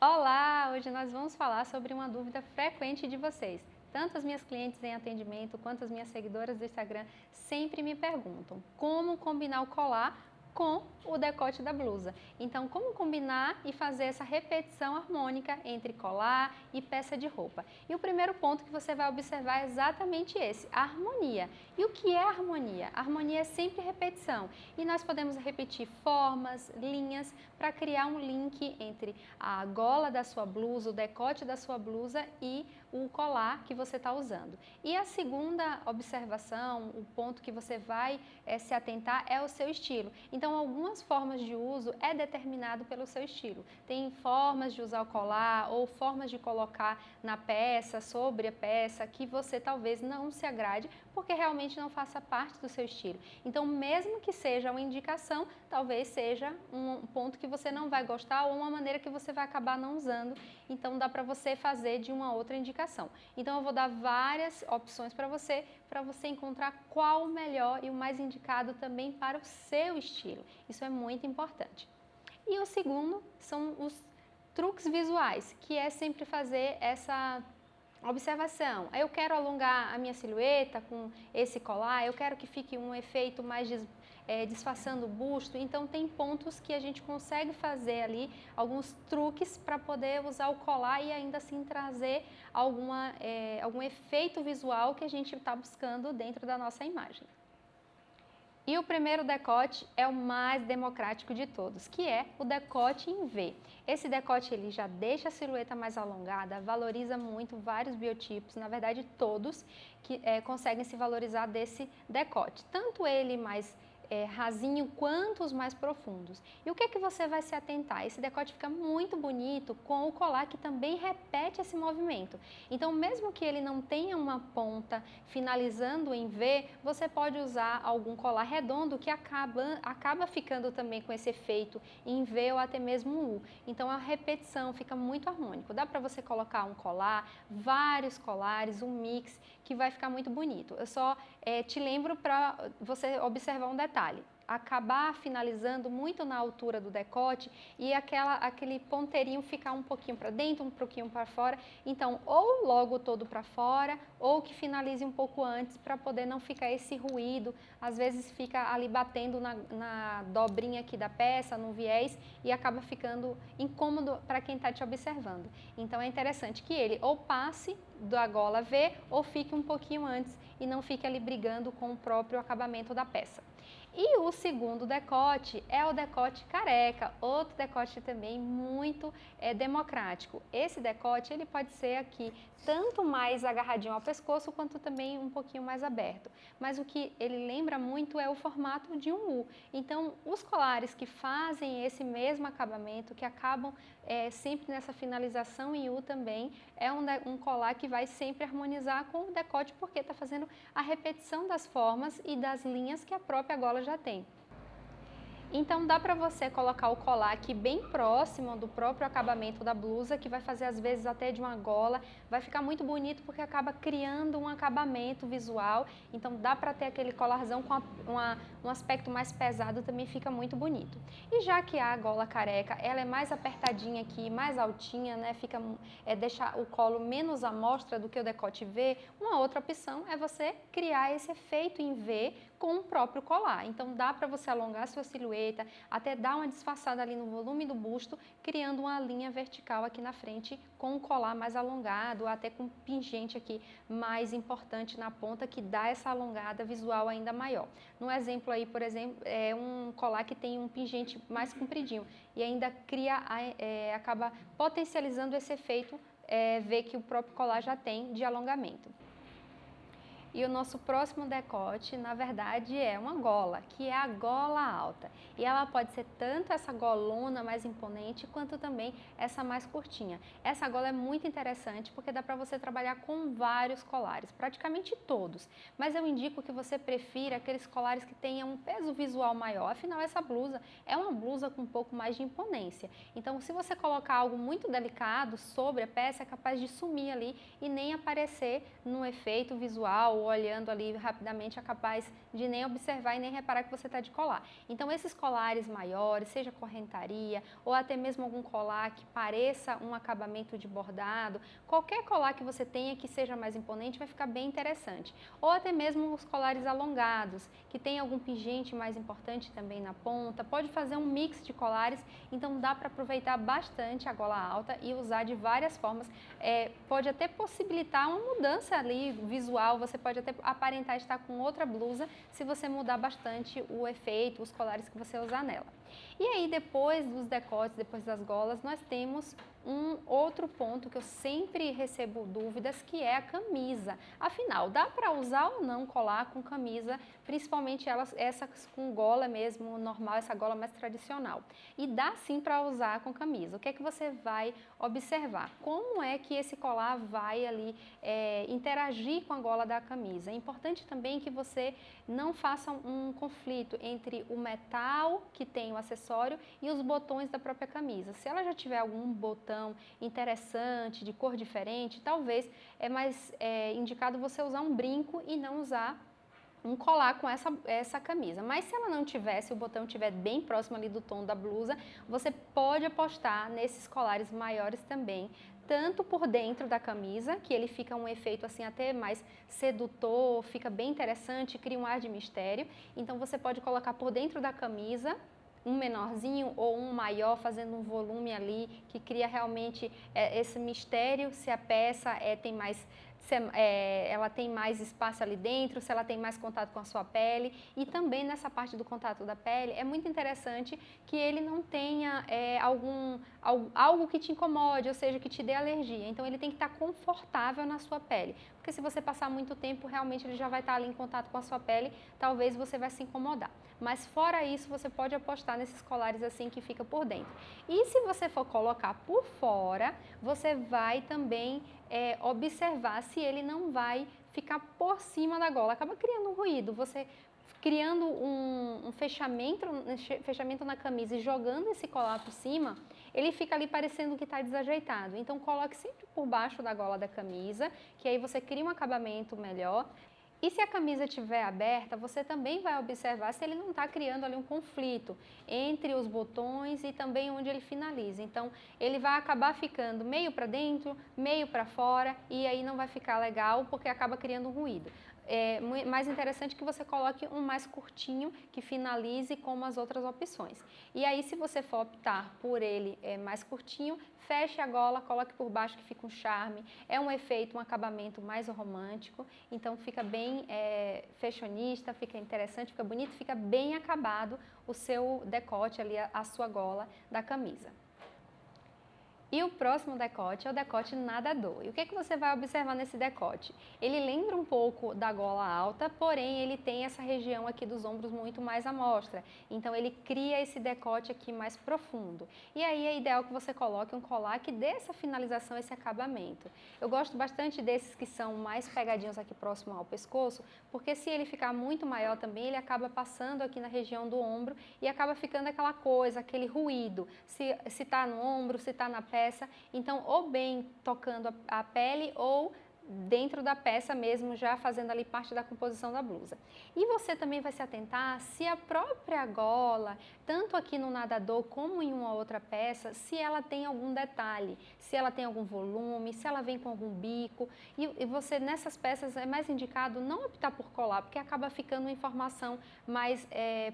Olá! Hoje nós vamos falar sobre uma dúvida frequente de vocês. Tanto as minhas clientes em atendimento quanto as minhas seguidoras do Instagram sempre me perguntam como combinar o colar com o decote da blusa. Então, como combinar e fazer essa repetição harmônica entre colar e peça de roupa? E o primeiro ponto que você vai observar é exatamente esse, a harmonia. E o que é harmonia? A harmonia é sempre repetição. E nós podemos repetir formas, linhas, para criar um link entre a gola da sua blusa, o decote da sua blusa e o colar que você está usando. E a segunda observação, o ponto que você vai se atentar é o seu estilo. Então, algumas formas de uso é determinado pelo seu estilo. Tem formas de usar o colar ou formas de colocar na peça, sobre a peça, que você talvez não se agrade, porque realmente não faça parte do seu estilo. Então, mesmo que seja uma indicação, talvez seja um ponto que você não vai gostar ou uma maneira que você vai acabar não usando. Então, dá para você fazer de uma outra indicação. Então, eu vou dar várias opções para você encontrar qual o melhor e o mais indicado também para o seu estilo. Isso é muito importante. E o segundo são os truques visuais, que é sempre fazer essa observação. Eu quero alongar a minha silhueta com esse colar, eu quero que fique um efeito mais disfarçando o busto, então tem pontos que a gente consegue fazer ali, alguns truques para poder usar o colar e ainda assim trazer algum efeito visual que a gente está buscando dentro da nossa imagem. E o primeiro decote é o mais democrático de todos, que é o decote em V. Esse decote ele já deixa a silhueta mais alongada, valoriza muito vários biotipos, na verdade todos que conseguem se valorizar desse decote. Tanto ele mais rasinho quanto os mais profundos. E o que é que você vai se atentar? Esse decote fica muito bonito com o colar que também repete esse movimento. Então, mesmo que ele não tenha uma ponta finalizando em V, você pode usar algum colar redondo que acaba ficando também com esse efeito em V ou até mesmo U. Então, a repetição fica muito harmônico. Dá para você colocar um colar, vários colares, um mix, que vai ficar muito bonito. Eu só te lembro para você observar um detalhe. Acabar finalizando muito na altura do decote e aquele ponteirinho ficar um pouquinho para dentro, um pouquinho para fora. Então, ou logo todo para fora, ou que finalize um pouco antes para poder não ficar esse ruído. Às vezes fica ali batendo na dobrinha aqui da peça, no viés, e acaba ficando incômodo para quem está te observando. Então, é interessante que ele ou passe da gola V ou fique um pouquinho antes e não fique ali brigando com o próprio acabamento da peça. E o segundo decote é o decote careca, outro decote também muito democrático. Esse decote ele pode ser aqui tanto mais agarradinho ao pescoço quanto também um pouquinho mais aberto. Mas o que ele lembra muito é o formato de um U. Então, os colares que fazem esse mesmo acabamento, que acabam sempre nessa finalização em U também, é um colar que vai sempre harmonizar com o decote porque está fazendo a repetição das formas e das linhas que a própria gola já tem. Então dá para você colocar o colar aqui bem próximo do próprio acabamento da blusa, que vai fazer às vezes até de uma gola, vai ficar muito bonito porque acaba criando um acabamento visual, então dá para ter aquele colarzão com um aspecto mais pesado, também fica muito bonito. E já que a gola careca, ela é mais apertadinha aqui, mais altinha, né, deixa o colo menos à mostra do que o decote V, uma outra opção é você criar esse efeito em V com o próprio colar. Então dá para você alongar a sua silhueta, até dar uma disfarçada ali no volume do busto, criando uma linha vertical aqui na frente com o colar mais alongado, até com um pingente aqui mais importante na ponta que dá essa alongada visual ainda maior. No exemplo aí, por exemplo, é um colar que tem um pingente mais compridinho e ainda acaba potencializando esse efeito V que o próprio colar já tem de alongamento. E o nosso próximo decote, na verdade, é uma gola, que é a gola alta. E ela pode ser tanto essa golona mais imponente, quanto também essa mais curtinha. Essa gola é muito interessante porque dá para você trabalhar com vários colares, praticamente todos. Mas eu indico que você prefira aqueles colares que tenham um peso visual maior. Afinal, essa blusa é uma blusa com um pouco mais de imponência. Então, se você colocar algo muito delicado sobre a peça, é capaz de sumir ali e nem aparecer no efeito visual, olhando ali rapidamente é capaz de nem observar e nem reparar que você está de colar. Então, esses colares maiores, seja correntaria ou até mesmo algum colar que pareça um acabamento de bordado, qualquer colar que você tenha que seja mais imponente vai ficar bem interessante. Ou até mesmo os colares alongados, que tem algum pingente mais importante também na ponta, pode fazer um mix de colares, então dá para aproveitar bastante a gola alta e usar de várias formas. Pode até possibilitar uma mudança ali visual, você pode até aparentar estar com outra blusa se você mudar bastante o efeito, os colares que você usar nela. E aí, depois dos decotes, depois das golas, nós temos um outro ponto que eu sempre recebo dúvidas, que é a camisa. Afinal, dá para usar ou não colar com camisa, principalmente essa com gola mesmo, normal, essa gola mais tradicional. E dá sim para usar com camisa. O que é que você vai observar? Como é que esse colar vai ali interagir com a gola da camisa? É importante também que você não faça um conflito entre o metal que tem o acessório e os botões da própria camisa. Se ela já tiver algum botão interessante, de cor diferente, talvez é mais indicado você usar um brinco e não usar um colar com essa camisa. Mas se ela não tiver, se o botão estiver bem próximo ali do tom da blusa, você pode apostar nesses colares maiores também, tanto por dentro da camisa, que ele fica um efeito assim até mais sedutor, fica bem interessante, cria um ar de mistério. Então você pode colocar por dentro da camisa um menorzinho ou um maior, fazendo um volume ali que cria realmente esse mistério, se a peça tem mais ela tem mais espaço ali dentro, se ela tem mais contato com a sua pele. E também nessa parte do contato da pele, é muito interessante que ele não tenha algo que te incomode, ou seja, que te dê alergia. Então ele tem que estar confortável na sua pele, porque se você passar muito tempo, realmente ele já vai estar ali em contato com a sua pele, talvez você vai se incomodar. Mas fora isso, você pode apostar nesses colares assim que fica por dentro. E se você for colocar por fora, você vai também observar se ele não vai ficar por cima da gola. Acaba criando um ruído, você criando um fechamento na camisa e jogando esse colar por cima, ele fica ali parecendo que está desajeitado. Então coloque sempre por baixo da gola da camisa, que aí você cria um acabamento melhor. E se a camisa estiver aberta, você também vai observar se ele não está criando ali um conflito entre os botões e também onde ele finaliza. Então, ele vai acabar ficando meio para dentro, meio para fora, e aí não vai ficar legal porque acaba criando um ruído. É mais interessante que você coloque um mais curtinho que finalize como as outras opções. E aí, se você for optar por ele mais curtinho, feche a gola, coloque por baixo que fica um charme. É um efeito, um acabamento mais romântico, então fica bem fashionista, fica interessante, fica bonito, fica bem acabado o seu decote ali, a sua gola da camisa. E o próximo decote é o decote nadador. E o que é que você vai observar nesse decote? Ele lembra um pouco da gola alta, porém ele tem essa região aqui dos ombros muito mais à mostra. Então ele cria esse decote aqui mais profundo. E aí é ideal que você coloque um colar que dê essa finalização, esse acabamento. Eu gosto bastante desses que são mais pegadinhos aqui próximo ao pescoço, porque se ele ficar muito maior também, ele acaba passando aqui na região do ombro e acaba ficando aquela coisa, aquele ruído. Se está no ombro, se está na peça, então ou bem tocando a pele ou dentro da peça mesmo, já fazendo ali parte da composição da blusa. E você também vai se atentar se a própria gola, tanto aqui no nadador como em uma outra peça, se ela tem algum detalhe, se ela tem algum volume, se ela vem com algum bico. E você, nessas peças, é mais indicado não optar por colar, porque acaba ficando uma informação mais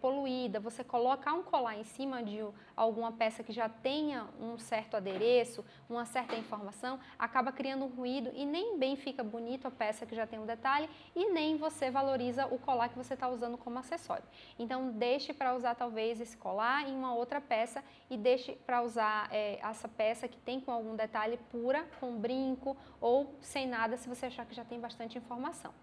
poluída. Você colocar um colar em cima de alguma peça que já tenha um certo adereço, uma certa informação, acaba criando um ruído e nem bem fica bonito a peça que já tem um detalhe e nem você valoriza o colar que você está usando como acessório. Então deixe para usar talvez esse colar em uma outra peça e deixe para usar essa peça que tem com algum detalhe pura, com brinco ou sem nada, se você achar que já tem bastante informação.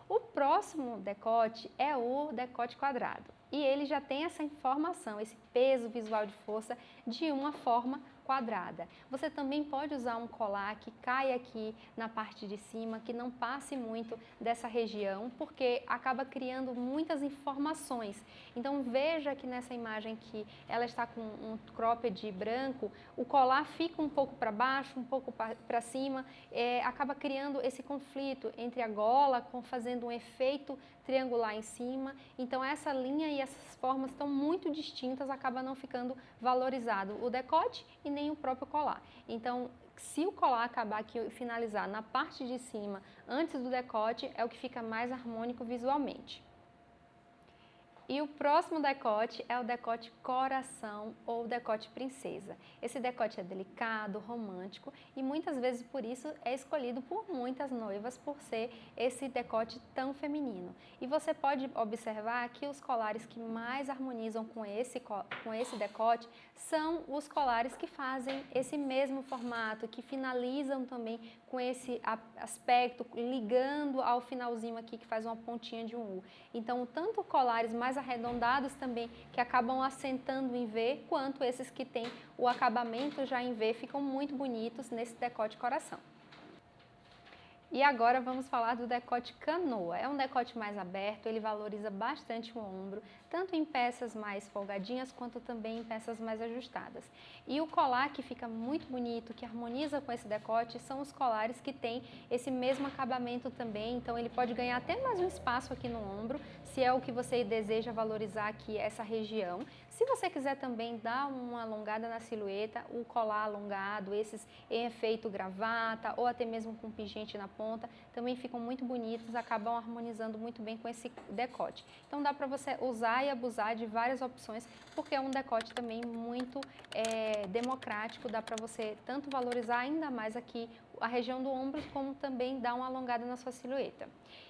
O próximo decote é o decote quadrado e ele já tem essa informação, esse peso visual de força de uma forma quadrada. Você também pode usar um colar que caia aqui na parte de cima, que não passe muito dessa região, porque acaba criando muitas informações. Então veja que nessa imagem que ela está com um cropped branco, o colar fica um pouco para baixo, um pouco para cima, acaba criando esse conflito entre a gola, fazendo um efeito triangular em cima. Então essa linha e essas formas estão muito distintas, acaba não ficando valorizado o decote e nem o próprio colar. Então, se o colar acabar aqui e finalizar na parte de cima antes do decote, é o que fica mais harmônico visualmente. E o próximo decote é o decote coração ou decote princesa. Esse decote é delicado, romântico e muitas vezes por isso é escolhido por muitas noivas por ser esse decote tão feminino. E você pode observar que os colares que mais harmonizam com esse decote são os colares que fazem esse mesmo formato, que finalizam também com esse aspecto, ligando ao finalzinho aqui que faz uma pontinha de um U. Então, tanto colares mais arredondados também, que acabam assentando em V, quanto esses que têm o acabamento já em V, ficam muito bonitos nesse decote coração. E agora vamos falar do decote canoa. É um decote mais aberto, ele valoriza bastante o ombro, tanto em peças mais folgadinhas quanto também em peças mais ajustadas. E o colar que fica muito bonito, que harmoniza com esse decote, são os colares que têm esse mesmo acabamento também, então ele pode ganhar até mais um espaço aqui no ombro, se é o que você deseja valorizar aqui essa região. Se você quiser também dar uma alongada na silhueta, o colar alongado, esses em efeito gravata ou até mesmo com pingente na ponta, também ficam muito bonitos, acabam harmonizando muito bem com esse decote. Então dá para você usar e abusar de várias opções, porque é um decote também muito democrático, dá para você tanto valorizar ainda mais aqui a região do ombro, como também dar uma alongada na sua silhueta.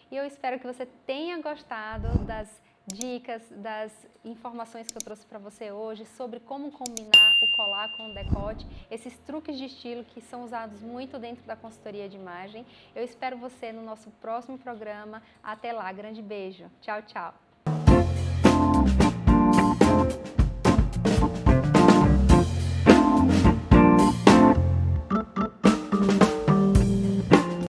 E eu espero que você tenha gostado das dicas, das informações que eu trouxe para você hoje sobre como combinar o colar com o decote, esses truques de estilo que são usados muito dentro da consultoria de imagem. Eu espero você no nosso próximo programa. Até lá, grande beijo. Tchau, tchau.